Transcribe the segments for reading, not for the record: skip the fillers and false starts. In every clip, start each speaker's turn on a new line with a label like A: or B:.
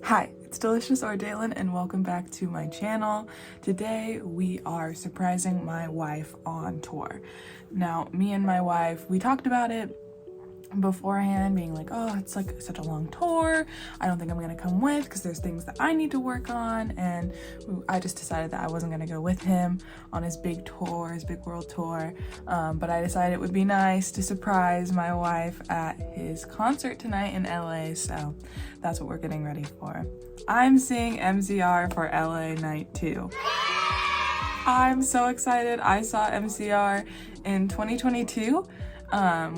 A: Hi, it's Delicious or Dalen and welcome back to my channel. Today we are surprising my wife on tour. Now, me and my wife, we talked about it beforehand, being like, oh, it's like such a long tour. I don't think I'm gonna come with because there's things that I need to work on, and I just decided that I wasn't gonna go with him on his big tour, his big world tour. But I decided it would be nice to surprise my wife at his concert tonight in LA, so that's what we're getting ready for. I'm seeing MCR for LA night 2. I'm so excited. I saw MCR in 2022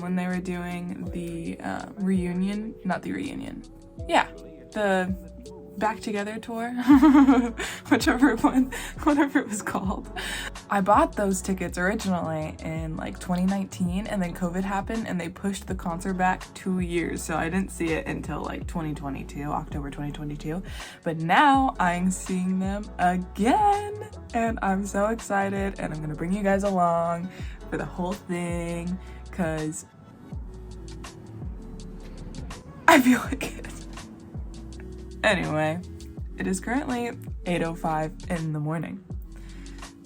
A: when they were doing the reunion, not the reunion, yeah, the Back Together tour, whatever it was called. I bought those tickets originally in like 2019, and then COVID happened and they pushed the concert back 2 years, so I didn't see it until like 2022, October 2022. But now I'm seeing them again and I'm so excited, and I'm gonna bring you guys along for the whole thing because I feel like it. Anyway, it is currently 8:05 in the morning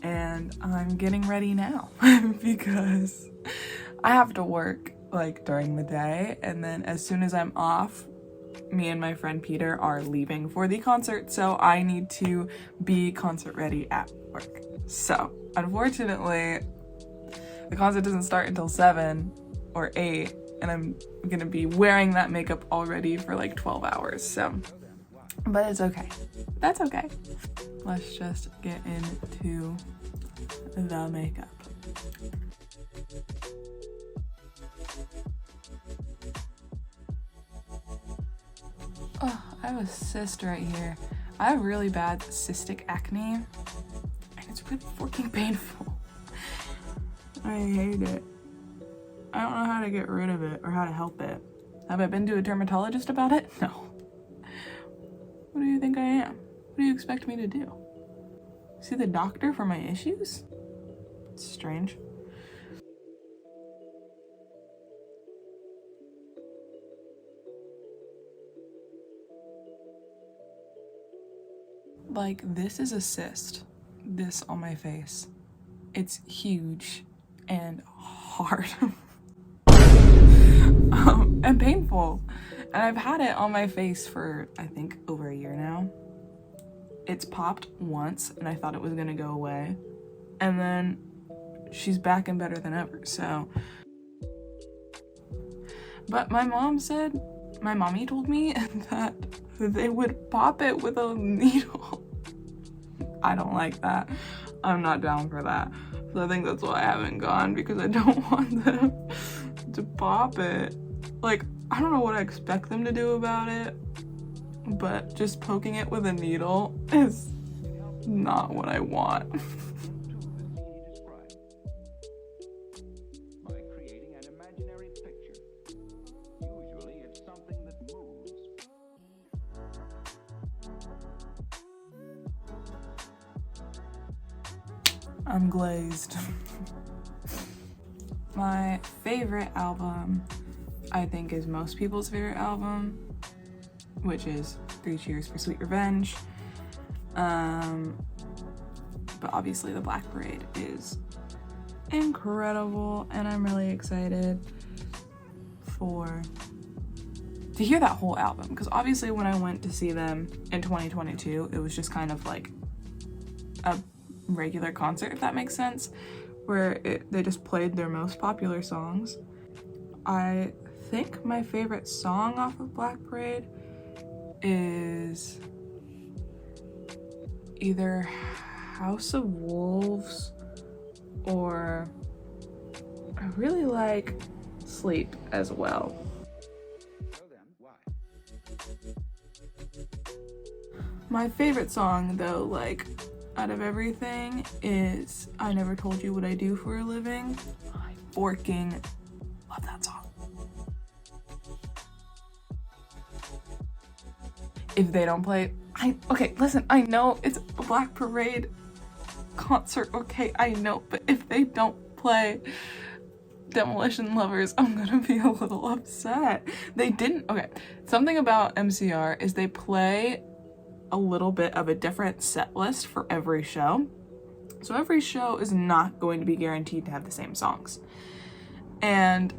A: and I'm getting ready now because I have to work like during the day, and then as soon as I'm off, me and my friend Peter are leaving for the concert, so I need to be concert ready at work. So unfortunately, the concert doesn't start until 7 or 8, and I'm gonna be wearing that makeup already for like 12 hours, so. But it's okay. That's okay. Let's just get into the makeup. Oh, I have a cyst right here. I have really bad cystic acne, and it's really fucking painful. I hate it. I don't know how to get rid of it or how to help it. Have I been to a dermatologist about it? No. What do you think I am? What do you expect me to do? See the doctor for my issues? It's strange. Like, this is a cyst. This on my face. It's huge and hard. And painful. And I've had it on my face for, I think, over a year now. It's popped once and I thought it was gonna go away. And then she's back and better than ever, so. But my mommy told me that they would pop it with a needle. I don't like that. I'm not down for that. So I think that's why I haven't gone, because I don't want them to pop it. Like, I don't know what I expect them to do about it, but just poking it with a needle is not what I want. I'm glazed. My favorite album, I think, is most people's favorite album, which is 3 Cheers for Sweet Revenge. But obviously the Black Parade is incredible, and I'm really excited to hear that whole album, because obviously when I went to see them in 2022, it was just kind of like a regular concert, if that makes sense, where they just played their most popular songs. I think my favorite song off of Black Parade is either House of Wolves, or I really like Sleep as well. My favorite song though, like out of everything, is I Never Told You What I Do for a Living. I forking love that song. If they don't play, okay, listen, I know it's a Black Parade concert, okay, I know, but if they don't play Demolition lovers, I'm gonna be a little upset. They didn't, okay, something about MCR is they play a little bit of a different set list for every show. So every show is not going to be guaranteed to have the same songs. And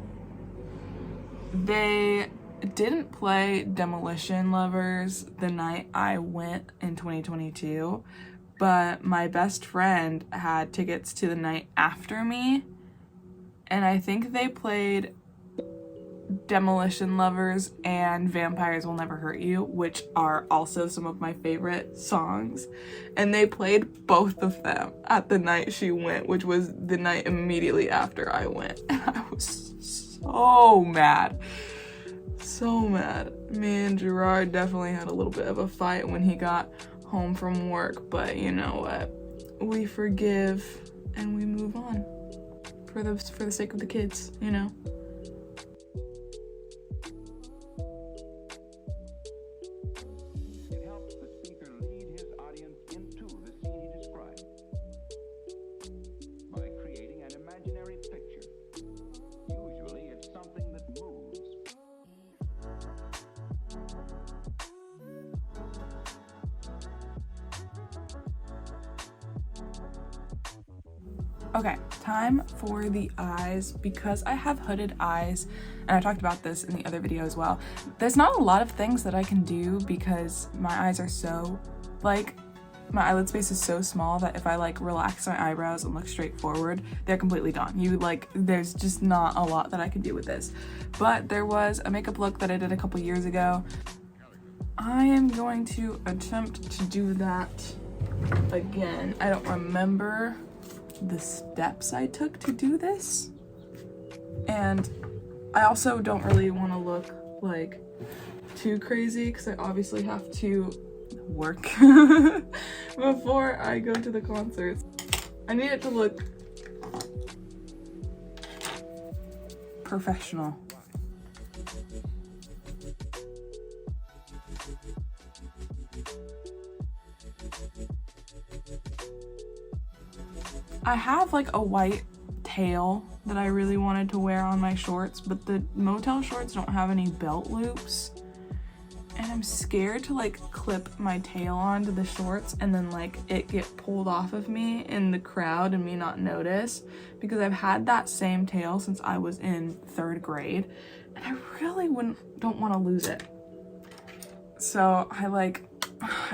A: they didn't play Demolition Lovers the night I went in 2022, but my best friend had tickets to the night after me, and I think they played Demolition Lovers and Vampires Will Never Hurt You, which are also some of my favorite songs, and they played both of them at the night she went, which was the night immediately after I went, and I was so mad. So mad. Me and Gerard definitely had a little bit of a fight when he got home from work, but you know what? We forgive and we move on for the sake of the kids, you know?
B: It helps the speaker lead his audience into the scene he describes by creating an imaginary picture. Usually it's something that moves.
A: Okay, time for the eyes. Because I have hooded eyes, and I talked about this in the other video as well, there's not a lot of things that I can do because my eyes are so, like, my eyelid space is so small that if I like relax my eyebrows and look straight forward, they're completely gone. There's just not a lot that I can do with this. But there was a makeup look that I did a couple years ago. I am going to attempt to do that again. I don't remember the steps I took to do this, and I also don't really want to look like too crazy because I obviously have to work before I go to the concerts. I need it to look professional. I have like a white tail that I really wanted to wear on my shorts, but the motel shorts don't have any belt loops, and I'm scared to like clip my tail onto the shorts and then like it get pulled off of me in the crowd and me not notice, because I've had that same tail since I was in 3rd grade and I really don't want to lose it. So I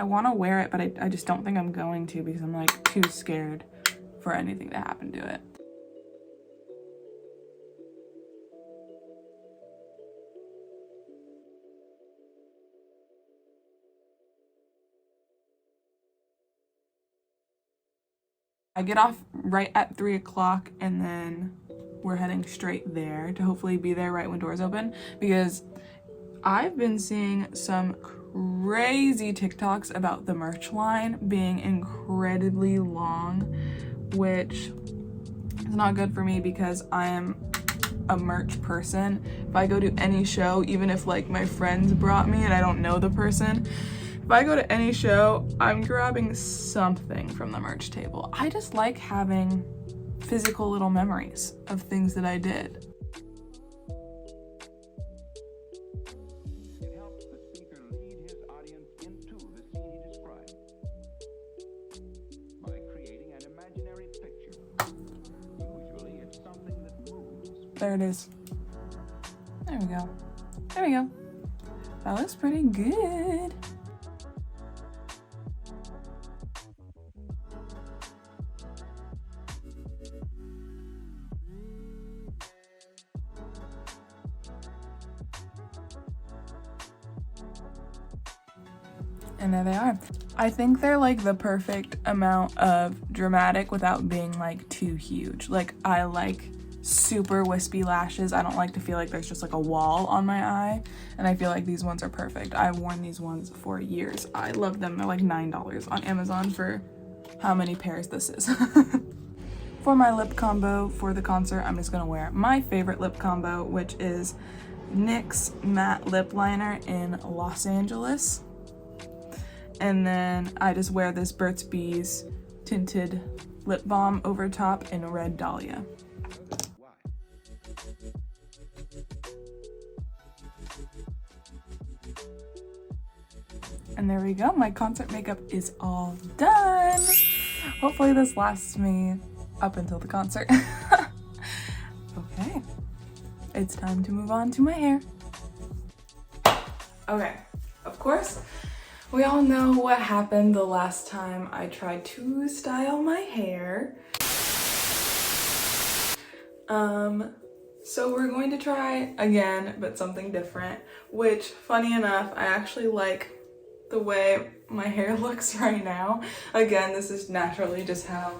A: want to wear it, but I just don't think I'm going to because I'm like too scared for anything to happen to it. I get off right at 3 o'clock and then we're heading straight there to hopefully be there right when doors open, because I've been seeing some crazy TikToks about the merch line being incredibly long, which is not good for me because I am a merch person. If I go to any show, even if like my friends brought me and I don't know the person, if I go to any show, I'm grabbing something from the merch table. I just like having physical little memories of things that I did.
B: It helps the speaker lead his audience into the scene he describes by creating an imaginary picture. Usually it's something that moves.
A: There it is. There we go. There we go. That looks pretty good. And there they are. I think they're like the perfect amount of dramatic without being like too huge. Like, I like super wispy lashes. I don't like to feel like there's just like a wall on my eye, and I feel like these ones are perfect. I've worn these ones for years. I love them. They're like $9 on Amazon for how many pairs this is. For my lip combo for the concert, I'm just gonna wear my favorite lip combo, which is NYX matte lip liner in Los Angeles. And then I just wear this Burt's Bees tinted lip balm over top in Red Dahlia.
B: Why?
A: And there we go, my concert makeup is all done. Hopefully this lasts me up until the concert. Okay, it's time to move on to my hair. Okay, of course, we all know what happened the last time I tried to style my hair. So we're going to try again, but something different, which, funny enough, I actually like the way my hair looks right now. Again, this is naturally just how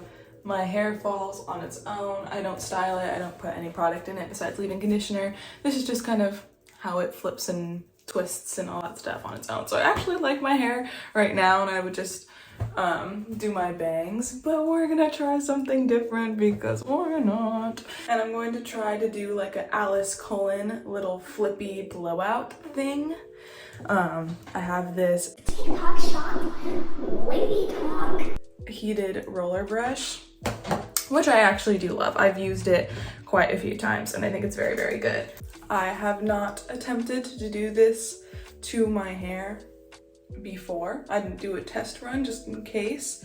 A: my hair falls on its own. I don't style it, I don't put any product in it besides leave-in conditioner. This is just kind of how it flips and twists and all that stuff on its own. So I actually like my hair right now, and I would just do my bangs, but we're gonna try something different because why not? And I'm going to try to do like an Alice Cullen little flippy blowout thing. I have this
C: TikTok shop, wavy talk,
A: heated roller brush, which I actually do love. I've used it quite a few times and I think it's very, very good. I have not attempted to do this to my hair before. I didn't do a test run just in case.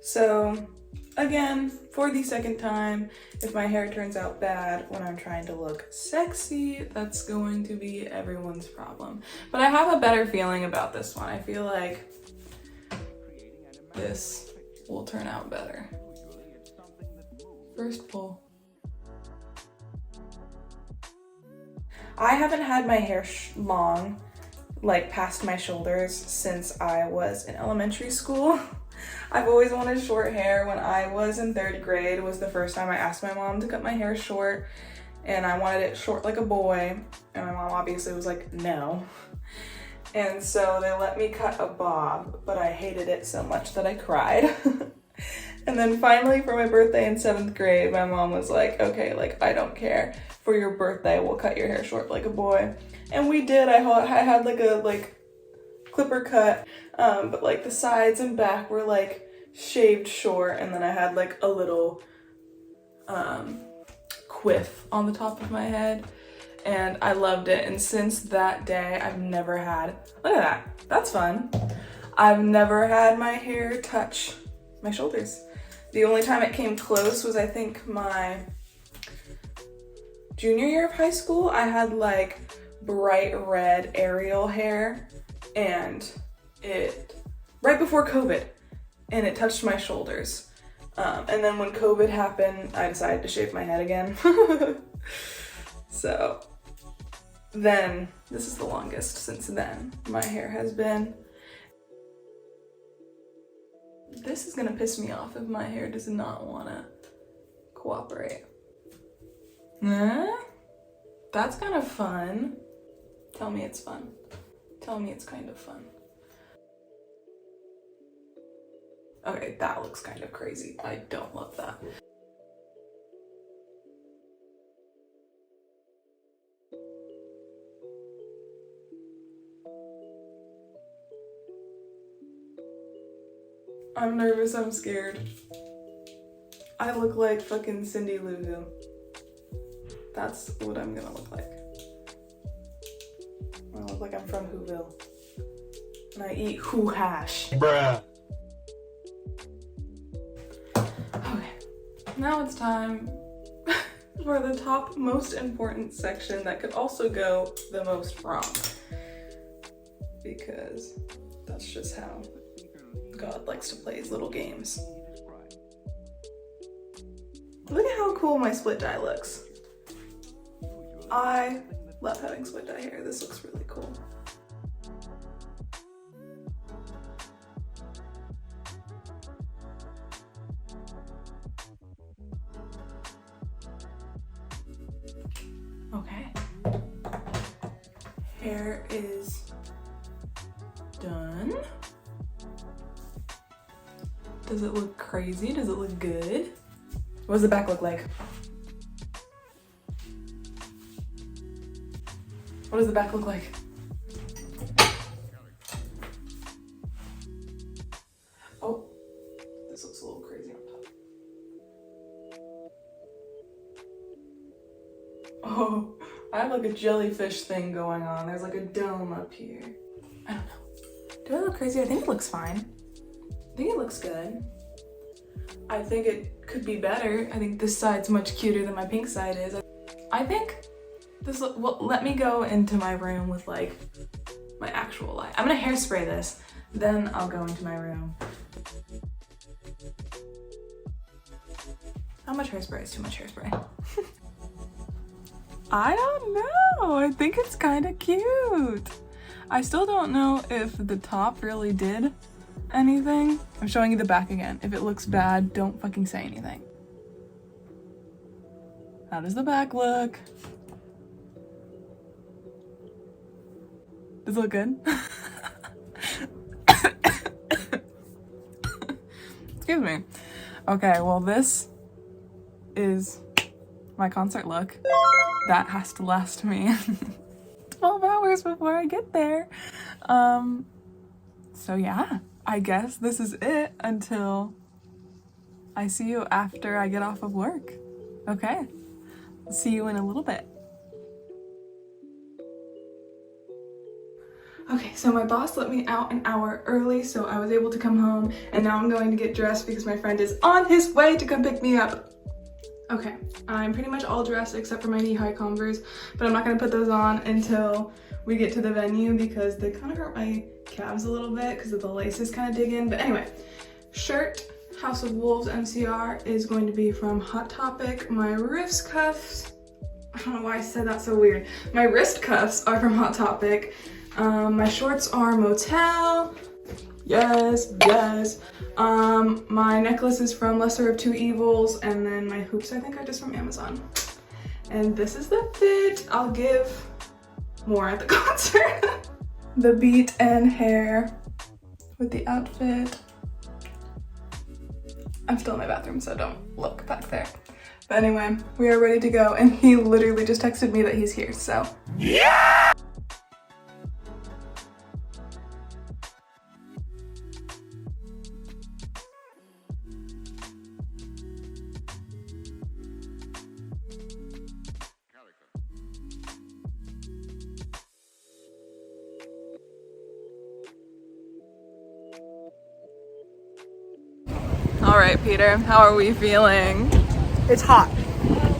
A: So again, for the second time, if my hair turns out bad when I'm trying to look sexy, that's going to be everyone's problem. But I have a better feeling about this one. I feel like this will turn out better. First pull. I haven't had my hair long, like past my shoulders, since I was in elementary school. I've always wanted short hair. When I was in 3rd grade was the first time I asked my mom to cut my hair short, and I wanted it short like a boy, and my mom obviously was like, no. And so they let me cut a bob, but I hated it so much that I cried. And then finally for my birthday in 7th grade, my mom was like, okay, like, I don't care. For your birthday, we'll cut your hair short like a boy. And we did. I had like a clipper cut, but like the sides and back were like shaved short, and then I had like a little quiff on the top of my head, and I loved it. And since that day, I've never had, look at that, that's fun. I've never had my hair touch my shoulders. The only time it came close was I think my junior year of high school. I had like bright red aerial hair, and it, right before COVID, and it touched my shoulders. And then when COVID happened, I decided to shave my head again. So then, this is the longest since then my hair has been. This is gonna piss me off if my hair does not wanna cooperate. That's kind of fun. Tell me it's fun. Tell me it's kind of fun. Okay, that looks kind of crazy. I don't love that. I'm nervous, I'm scared. I look like fucking Cindy Lou Who. That's what I'm gonna look like. I look like I'm from Whoville. And I eat Who hash.
D: Bruh.
A: Okay, now it's time for the top most important section that could also go the most wrong. Because that's just how God likes to play his little games. Look at how cool my split dye looks. I love having split dye hair. This looks really cool. Okay. Hair is done. Does it look crazy? Does it look good? What does the back look like? What does the back look like? Oh, this looks a little crazy on top. Oh, I have like a jellyfish thing going on. There's like a dome up here. I don't know. Do I look crazy. I think it looks fine. I think it looks good. I think it could be better. I think this side's much cuter than my pink side is. I think this, well, let me go into my room with like my actual light. I'm gonna hairspray this, then I'll go into my room. How much hairspray is too much hairspray? I don't know. I think it's kind of cute. I still don't know if the top really did anything. I'm showing you the back again. If it looks bad, don't fucking say anything. How does the back look? Does it look good? Excuse me. Okay, well this is my concert look. That has to last me 12 hours before I get there. So yeah, I guess this is it until I see you after I get off of work. Okay, see you in a little bit. Okay, so my boss let me out an hour early, so I was able to come home, and now I'm going to get dressed because my friend is on his way to come pick me up. Okay, I'm pretty much all dressed except for my knee-high Converse, but I'm not gonna put those on until we get to the venue because they kind of hurt my calves a little bit because of the laces kind of dig in. But anyway, shirt, House of Wolves MCR is going to be from Hot Topic. My wrist cuffs, I don't know why I said that so weird. My wrist cuffs are from Hot Topic. My shorts are Motel. Yes, yes. My necklace is from Lesser of Two Evils, and then my hoops I think are just from Amazon. And this is the fit. I'll give more at the concert. The beat and hair with the outfit. I'm still in my bathroom, so don't look back there. But anyway, we are ready to go, and he literally just texted me that he's here, so. Yeah! All right, Peter, how are we feeling?
D: It's hot.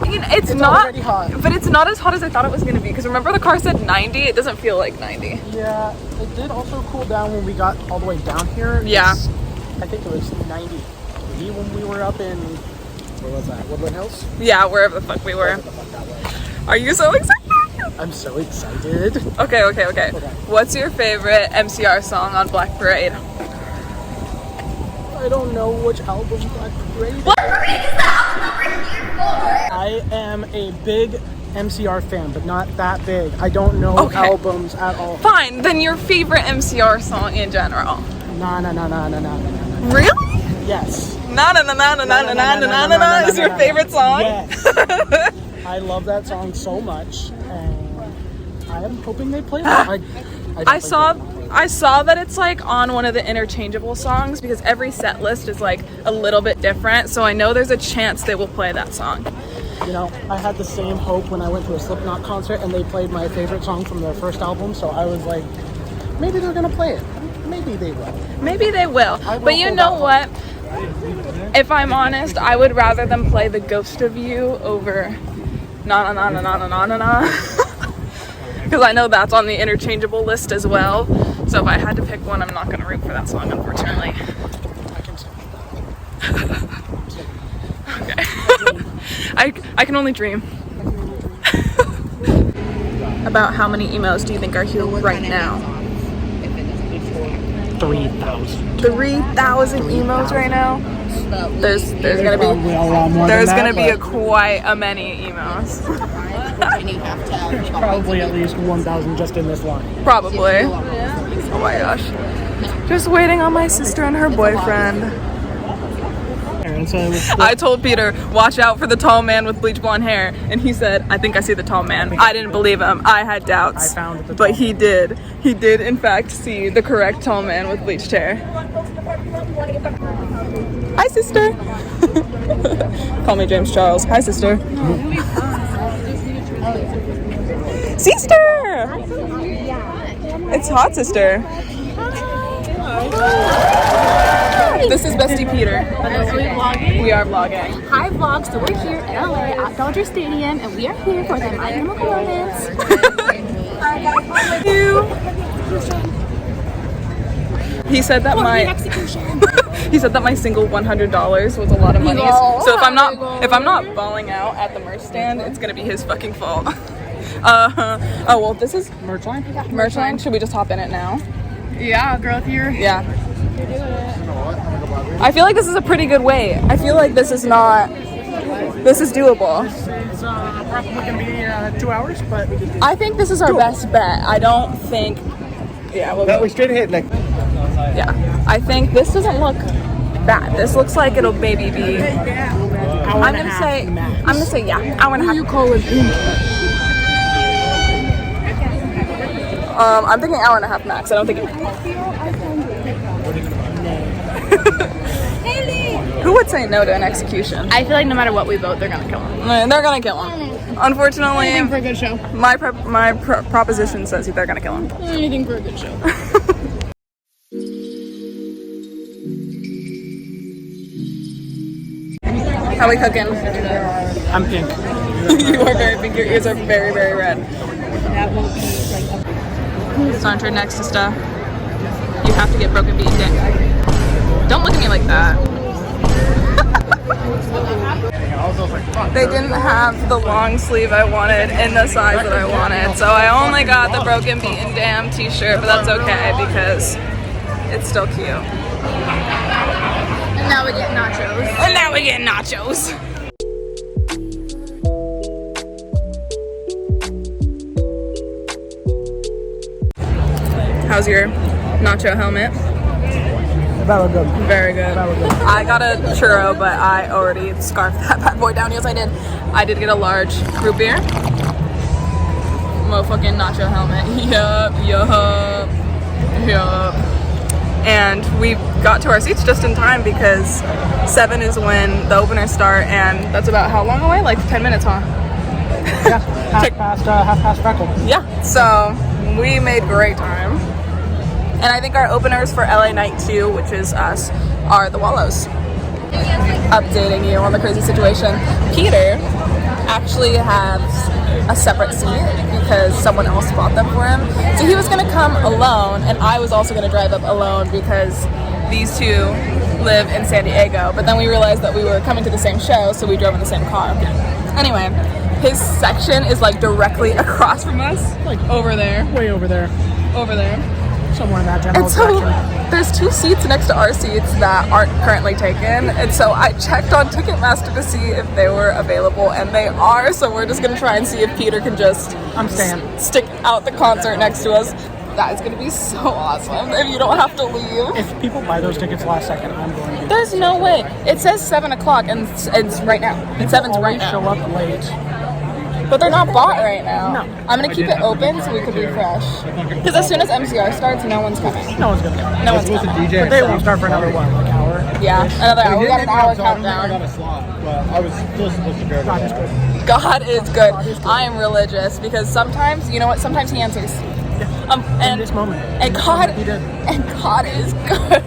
A: It's not
D: already hot.
A: But it's not as hot as I thought it was gonna be, because remember the car said 90? It doesn't feel like 90.
D: Yeah, it did also cool down when we got all the way down here.
A: Yeah.
D: I think it was 93 when we were up in, where was that, Woodland Hills?
A: Yeah, wherever the fuck we were.
D: Wherever the fuck that was.
A: Are you so excited?
D: I'm so excited.
A: Okay. What's your favorite MCR song on Black Parade?
D: I don't know which album Black Parade is.
A: What?
D: I am a big MCR fan, but not that big. I don't know albums at all.
A: Fine, then your favorite MCR song in general.
D: No.
A: Really?
D: Yes.
A: Na is your favorite song?
D: Yes. I love that song so much, and I am hoping they play it.
A: I saw that it's like on one of the interchangeable songs because every set list is like a little bit different, so I know there's a chance they will play that song.
D: You know, I had the same hope when I went to a Slipknot concert and they played my favorite song from their first album, so I was like, maybe they're gonna play it. Maybe they will.
A: Maybe they will. But you know what? If I'm honest, I would rather them play The Ghost of You over Na. Because I know that's on the interchangeable list as well. So if I had to pick one, I'm not gonna root for that song, unfortunately.
D: I can say
A: Okay. I can only dream. About how many emos do you think are here right now?
D: 3,000.
A: 3,000 emos right now? There's gonna be quite a many emos.
D: Probably at least 1,000 just in this line.
A: Probably. Oh my gosh. Just waiting on my sister and her boyfriend. I told Peter, watch out for the tall man with bleach blonde hair, and he said, I think I see the tall man. I didn't believe him. I had doubts.
D: I found the
A: but he did. He did in fact see the correct tall man with bleached hair. Hi, sister. Call me James Charles. Hi, sister. Sister! It's hot, sister. This is Bestie Peter.
E: Are we vlogging?
A: We are vlogging.
E: Hi vlog, so we're here in LA at Dodger Stadium and we are here for the My Chemical Romance.
A: He said that he said that my single $100 was a lot of money. So if I'm not bawling out at the merch stand, it's gonna be his fucking fault. Oh well, this is
D: Merch line?
A: merch line. Should we just hop in it now?
E: Yeah, girl, if you're
A: Yeah. I feel like this is a pretty good wait. I feel like this is doable.
D: It's probably going to be 2 hours, but we can do
A: I think this is our best bet. I don't think. Yeah, we'll go.
F: we straight ahead, like.
A: Yeah, I think this doesn't look bad. This looks like it'll maybe be. I'm gonna say yeah, hour and a half. You call it? I'm thinking hour and a half max. I don't think. Who would say no to an execution?
E: I feel like no matter what we vote, they're gonna kill him.
A: They're gonna kill him. Unfortunately,
E: Anything for a good show.
A: my proposition says they're gonna kill him.
E: Anything for a good show.
A: How we cooking?
D: I'm pink.
A: You are very pink. Your ears are very, very red. Saunter next to stuff. You have to get broken bean dick. Don't look at me like that. They didn't have the long sleeve I wanted in the size that I wanted, so I only got the broken beaten damn t-shirt, but that's okay because it's still cute.
E: And now we get nachos.
A: And now we get nachos. How's your nacho helmet?
D: Very good.
A: Very good. I got a churro, but I already scarfed that bad boy down. Yes, I did. I did get a large root beer. Motherfucking nacho helmet. Yup. And we got to our seats just in time because 7 is when the openers start, and that's about how long away? Like 10 minutes, huh?
D: Yeah, half past freckle.
A: Yeah. So we made great time. And I think our openers for LA Night 2, which is us, are the Wallows. Updating you on the crazy situation. Peter actually has a separate seat because someone else bought them for him. So he was going to come alone, and I was also going to drive up alone because these two live in San Diego. But then we realized that we were coming to the same show, so we drove in the same car. Anyway, his section is like directly across from us, like over there.
D: Way over there.
A: Over there.
D: Somewhere in that general
A: And so
D: direction.
A: there's 2 seats next to our seats that aren't currently taken, and so I checked on Ticketmaster to see if they were available, and they are. So we're just gonna try and see if Peter can just
D: I'm staying.
A: stick out the concert next to us. That is gonna be so awesome if you don't have to leave.
D: If people buy those tickets last second, I'm going to.
A: There's no way. It says 7 o'clock, and it's right now. It's 7's right
D: Always show
A: now.
D: up late.
A: But they're not bought right now.
D: No.
A: I'm gonna keep it open so we could refresh. Because as soon as MCR starts, no one's coming.
D: No one's gonna come.
A: No one's coming.
D: But they won't start for another one, like hour.
A: Yeah, another hour. We got an hour countdown.
F: a slot, but I was still supposed to go.
D: God is good.
A: God is good. I am religious because sometimes, you know what? Sometimes He answers.
D: In
A: And
D: this moment.
A: and God
D: He did.
A: and God is good.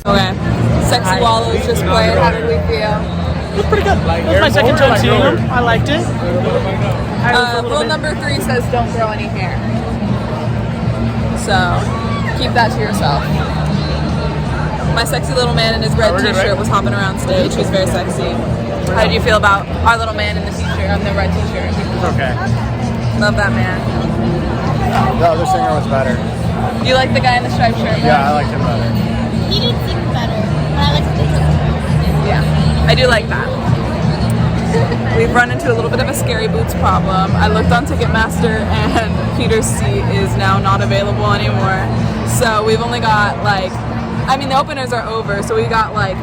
A: Okay. Sexy Wallows just played. How did we feel?
D: It was pretty good. It was my second time seeing them. I liked it.
A: Rule number 3 says don't grow any hair. So keep that to yourself. My sexy little man in his red t-shirt was hopping around stage. He was very sexy. How did you feel about our little man in the t-shirt, on the red t-shirt?
F: Okay.
A: Love that man.
F: The other singer was better.
A: You like the guy in the striped shirt?
F: Yeah, I liked him better.
A: I do like that. We've run into a little bit of a scary boots problem. I looked on Ticketmaster and Peter's seat is now not available anymore. So we've only got like, I mean the openers are over, so we got like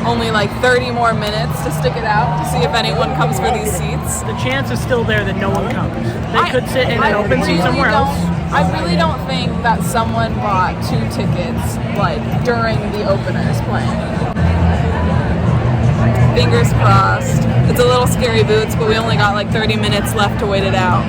A: only like 30 more minutes to stick it out to see if anyone comes for these seats.
D: The chance is still there that no one comes. They could sit in an open seat somewhere else.
A: I really don't think that someone bought 2 tickets like during the openers playing. Fingers crossed. It's a little scary boots, but we only got like 30 minutes left to wait it out.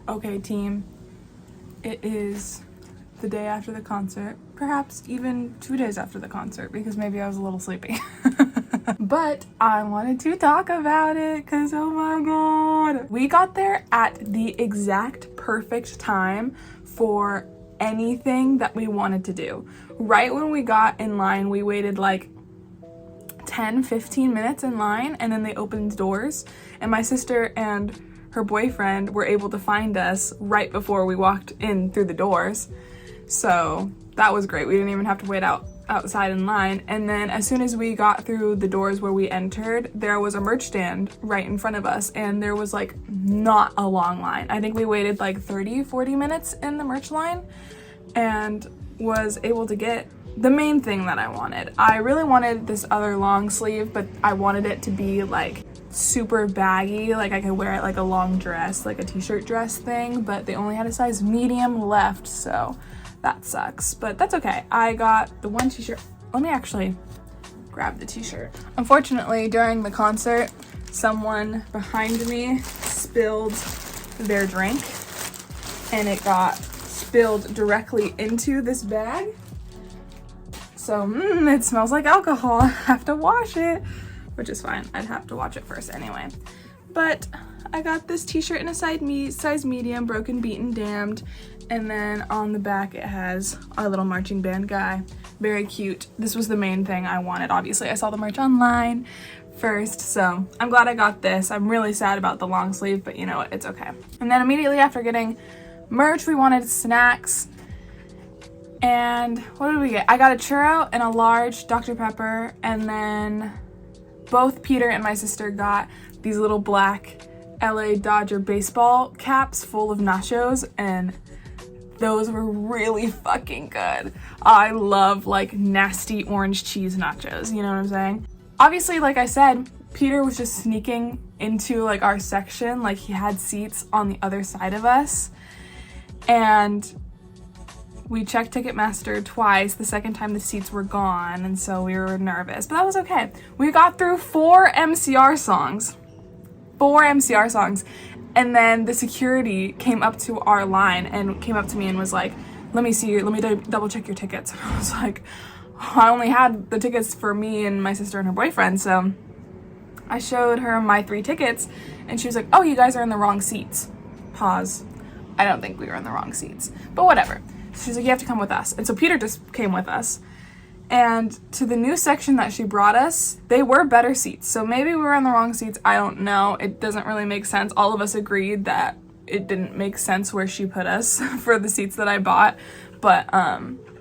A: Okay, team, it is the day after the concert, perhaps even 2 days after the concert, because maybe I was a little sleepy. But I wanted to talk about it because, oh my god, we got there at the exact perfect time for anything that we wanted to do. Right when we got in line, we waited like 10-15 minutes in line, and then they opened doors, and my sister and her boyfriend were able to find us right before we walked in through the doors. So that was great. We didn't even have to wait outside in line. And then as soon as we got through the doors where we entered, there was a merch stand right in front of us, and there was like not a long line. I think we waited like 30-40 minutes in the merch line and was able to get the main thing that I wanted. I really wanted this other long sleeve, but I wanted it to be like super baggy, like I could wear it like a long dress, like a t-shirt dress thing, but they only had a size medium left, so that sucks, but that's okay. I got the one t-shirt. Let me actually grab the t-shirt. Unfortunately, during the concert, someone behind me spilled their drink and it got spilled directly into this bag. So it smells like alcohol. I have to wash it, which is fine. I'd have to watch it first anyway. But I got this t-shirt in a size medium, broken, beaten, damned. And then on the back it has our little marching band guy. Very cute. This was the main thing I wanted. Obviously, I saw the merch online first, so I'm glad I got this. I'm really sad about the long sleeve, but you know what, it's okay. And then immediately after getting merch, we wanted snacks. And what did we get? I got a churro and a large Dr. Pepper, and then both Peter and my sister got these little black LA Dodger baseball caps full of nachos, and those were really fucking good. I love like nasty orange cheese nachos, you know what I'm saying? Obviously, like I said, Peter was just sneaking into like our section, like he had seats on the other side of us, and we checked Ticketmaster twice. The second time the seats were gone, and so we were nervous, but that was okay. We got through 4 MCR songs. 4 MCR songs. And then the security came up to our line and came up to me and was like, let me double check your tickets. And I was like, oh, I only had the tickets for me and my sister and her boyfriend, so I showed her my 3 tickets, and she was like, oh, you guys are in the wrong seats. Pause. I don't think we were in the wrong seats, but whatever. She's like, you have to come with us. And so Peter just came with us. And to the new section that she brought us, they were better seats. So maybe we were in the wrong seats. I don't know. It doesn't really make sense. All of us agreed that it didn't make sense where she put us for the seats that I bought. But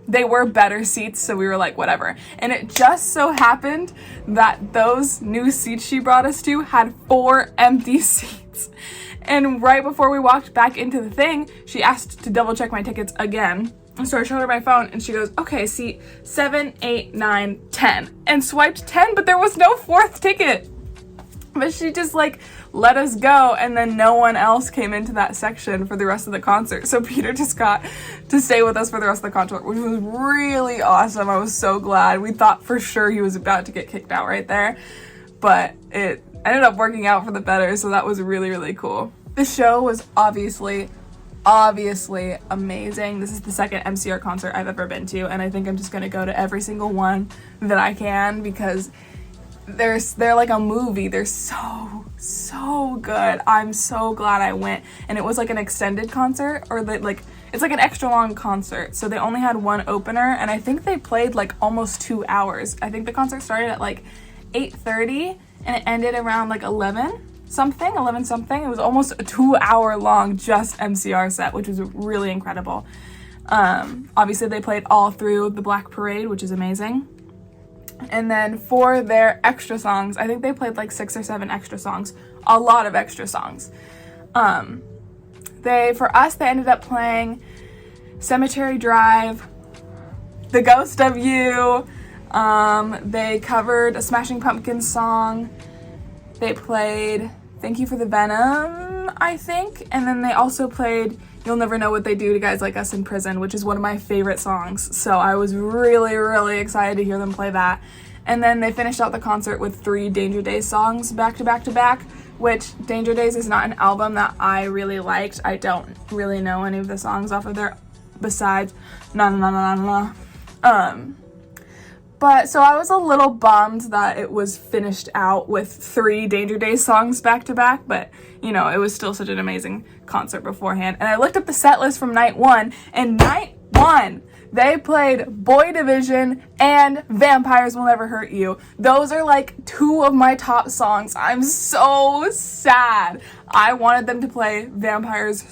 A: they were better seats, so we were like, whatever. And it just so happened that those new seats she brought us to had 4 empty seats. And right before we walked back into the thing, she asked to double check my tickets again. And so I showed her my phone and she goes, okay, seat 7, 8, 9, 10. And swiped 10, but there was no 4th ticket. But she just like let us go, and then no one else came into that section for the rest of the concert. So Peter just got to stay with us for the rest of the concert, which was really awesome. I was so glad. We thought for sure he was about to get kicked out right there, but it ended up working out for the better, so that was really, really cool. The show was obviously amazing. This is the second MCR concert I've ever been to, and I think I'm just gonna go to every single one that I can because they're like a movie. They're so good. I'm so glad I went. And it was like an extended concert, or it's like an extra long concert, so they only had one opener, and I think they played like almost 2 hours. I think the concert started at like 8:30 and it ended around like 11 something. It was almost a 2-hour long just MCR set, which was really incredible. Obviously they played all through the Black Parade, which is amazing. And then for their extra songs, I think they played like 6 or 7 extra songs, a lot of extra songs. For us, they ended up playing Cemetery Drive, The Ghost of You. They covered a Smashing Pumpkins song. They played Thank You for the Venom, I think. And then they also played You'll Never Know What They Do to Guys Like Us in Prison, which is one of my favorite songs. So I was really, really excited to hear them play that. And then they finished out the concert with 3 Danger Days songs back to back to back, which Danger Days is not an album that I really liked. I don't really know any of the songs off of there besides Na Na Na Na Na Na. But so I was a little bummed that it was finished out with 3 Danger Days songs back to back, but you know, it was still such an amazing concert beforehand. And I looked up the set list from night 1, and night 1, they played Boy Division and Vampires Will Never Hurt You. Those are like 2 of my top songs. I'm so sad. I wanted them to play Vampires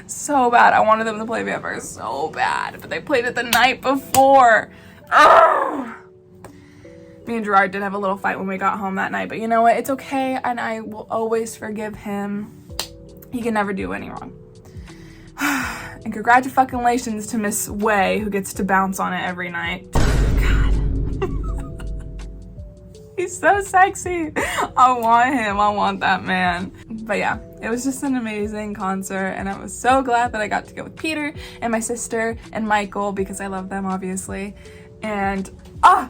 A: so bad. I wanted them to play Vampires so bad, but they played it the night before. Oh! Me and Gerard did have a little fight when we got home that night, but you know what? It's okay, and I will always forgive him. He can never do any wrong. And congratulations to Miss Way, who gets to bounce on it every night. God. He's so sexy. I want him. I want that man. But yeah, it was just an amazing concert, and I was so glad that I got to go with Peter and my sister and Michael, because I love them, obviously. And I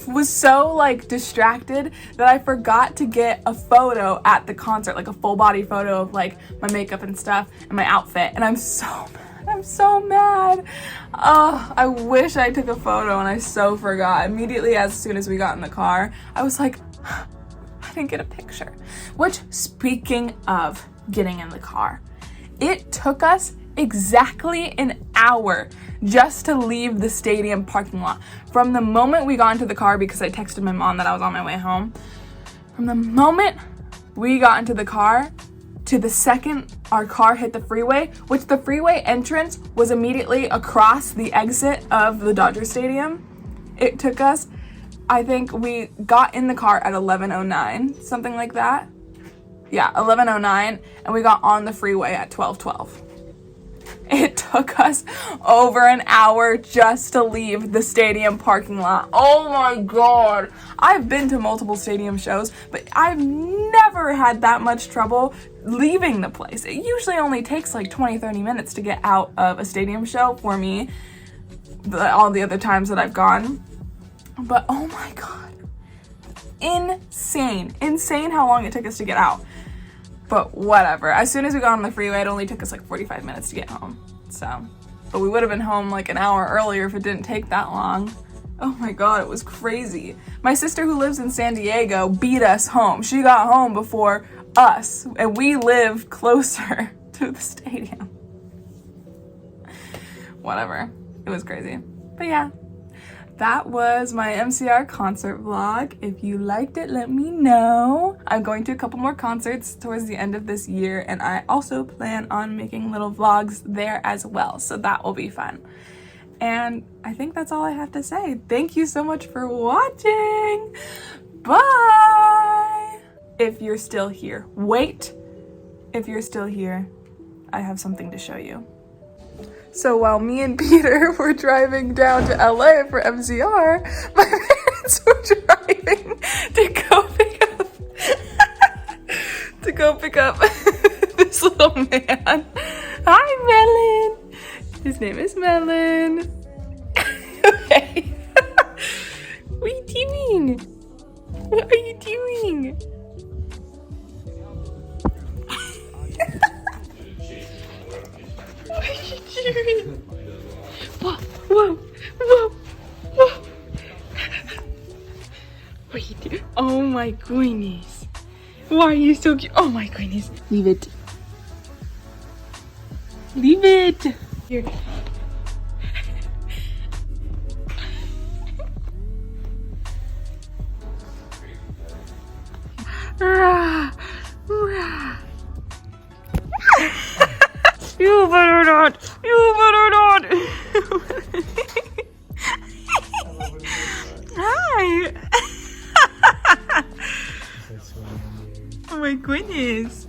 A: was so like distracted that I forgot to get a photo at the concert, like a full body photo of like my makeup and stuff and my outfit. And I'm so mad. I'm so mad. Oh, I wish I took a photo, and I so forgot. Immediately as soon as we got in the car, I was like, I didn't get a picture. Which, speaking of getting in the car, it took us exactly an hour just to leave the stadium parking lot. From the moment we got into the car, because I texted my mom that I was on my way home, from the moment we got into the car to the second our car hit the freeway, which the freeway entrance was immediately across the exit of the Dodger Stadium, it took us, I think we got in the car at 11:09, something like that. Yeah, 11:09, and we got on the freeway at 12:12. It took us over an hour just to leave the stadium parking lot. Oh my God. I've been to multiple stadium shows, but I've never had that much trouble leaving the place. It usually only takes like 20-30 minutes to get out of a stadium show for me, all the other times that I've gone. But oh my God. Insane how long it took us to get out. But whatever. As soon as we got on the freeway, it only took us like 45 minutes to get home. So, but we would have been home like an hour earlier if it didn't take that long. Oh my God, it was crazy. My sister, who lives in San Diego, beat us home. She got home before us, and we live closer to the stadium. Whatever. It was crazy. But yeah. That was my MCR concert vlog. If you liked it, let me know. I'm going to a couple more concerts towards the end of this year, and I also plan on making little vlogs there as well, so that will be fun. And I think that's all I have to say. Thank you so much for watching. Bye! If you're still here, wait. If you're still here, I have something to show you. So while me and Peter were driving down to LA for MCR, my parents were driving to go pick up this little man. Hi, Melon. His name is Melon. Okay. What are you doing? What are you doing? What are you doing? Whoa, whoa, whoa, whoa. What are you doing? Oh my goodness. Why are you so cute? Oh my goodness. Leave it. Leave it. Here. You better not! You better not! Hi! Oh my goodness.